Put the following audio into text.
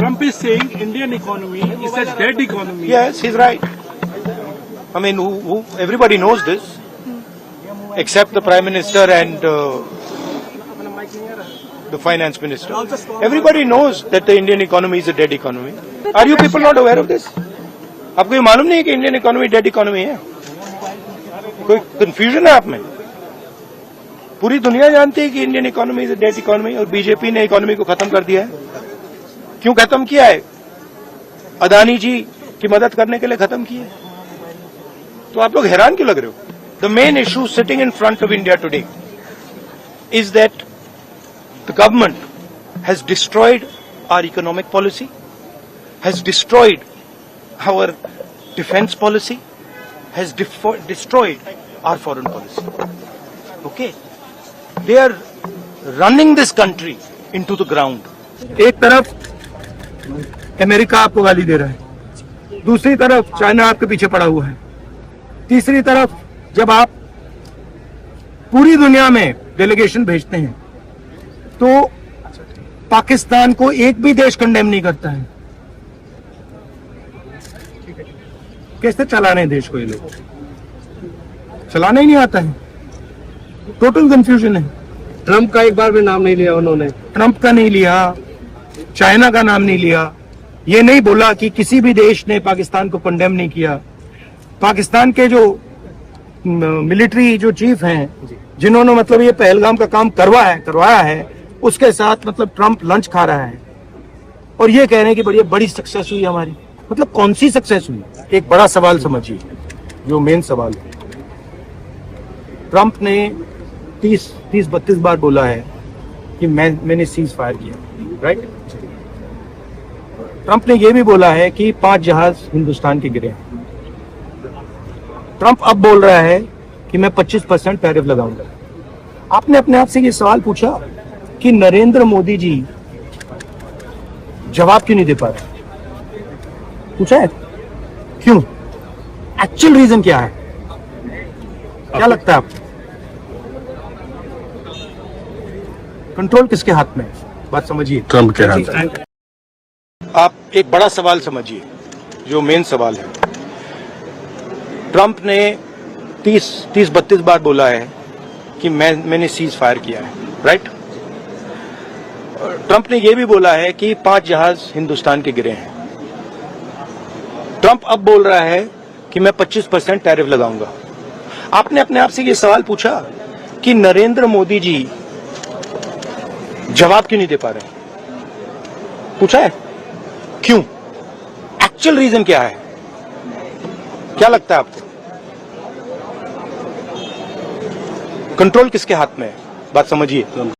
Trump is saying Indian economy is a dead economy. Yes, he's right. I mean, everybody knows this, except the Prime Minister and the Finance Minister. Everybody knows that the Indian economy is a dead economy. Are you people not aware of this? आपको ये मालूम नहीं है कि Indian economy dead economy है? कोई confusion है आप में? पूरी दुनिया जानती है कि Indian economy is a dead economy और बीजेपी ने इकोनॉमी को खत्म कर दिया है। क्यों खत्म किया है? अदानी जी की मदद करने के लिए खत्म किया है। तो आप लोग हैरान क्यों लग रहे हो? The main issue sitting in front of India today is that the government has destroyed our economic policy, has destroyed our defense policy, has destroyed our foreign policy. Okay? They are running this country into the ground. एक तरफ America आपको गाली दे रहा है, दूसरी तरफ China आपके पीछे पड़ा हुआ है, तीसरी तरफ जब आप पूरी दुनिया में डेलीगेशन भेजते हैं तो पाकिस्तान को एक भी देश कंडेम नहीं करता है। कैसे चलाने देश को? ये लोग चलाना ही नहीं आता है। टोटल कंफ्यूजन है। ट्रंप का एक बार भी नाम नहीं लिया उन्होंने। ट्रंप का नहीं लिया, चाइना का नाम नहीं लिया, ये नहीं बोला कि किसी भी देश ने पाकिस्तान को कंडेम नहीं किया। पाकिस्तान के जो मिलिट्री जो चीफ हैं, जिन्होंने मतलब ये पहलगाम का काम करवाया है, उसके साथ मतलब ट्रंप लंच खा रहा है और ये कह रहे हैं कि बड़ी सक्सेस हुई हमारी। मतलब कौन सी सक्सेस हुई? एक बड़ा सवाल समझिए, जो मेन सवाल है। ट्रंप ने 30-32 बार बोला है कि मैंने सीज फायर किया, राइट? ट्रंप ने यह भी बोला है कि 5 जहाज हिंदुस्तान के गिरे हैं। ट्रंप अब बोल रहा है कि मैं 25% टैरिफ लगाऊंगा। आपने अपने आप से ये सवाल पूछा कि नरेंद्र मोदी जी जवाब क्यों नहीं दे पा रहे? पूछा है क्यों? एक्चुअल रीजन क्या है? क्या लगता है आपको? कंट्रोल किसके हाथ में है? बात समझिए, ट्रंप के हाथ में। आप एक बड़ा सवाल समझिए, जो मेन सवाल है। ट्रंप ने 30-32 बार बोला है कि मैंने सीज फायर किया है, राइट? ट्रंप ने यह भी बोला है कि 5 जहाज हिंदुस्तान के गिरे हैं। ट्रंप अब बोल रहा है कि मैं 25% टैरिफ लगाऊंगा। आपने अपने आप से ये सवाल पूछा कि नरेंद्र मोदी जी जवाब क्यों नहीं दे पा रहे? पूछा है क्यों? एक्चुअल रीजन क्या है? क्या लगता है आपको? कंट्रोल किसके हाथ में है? बात समझिए।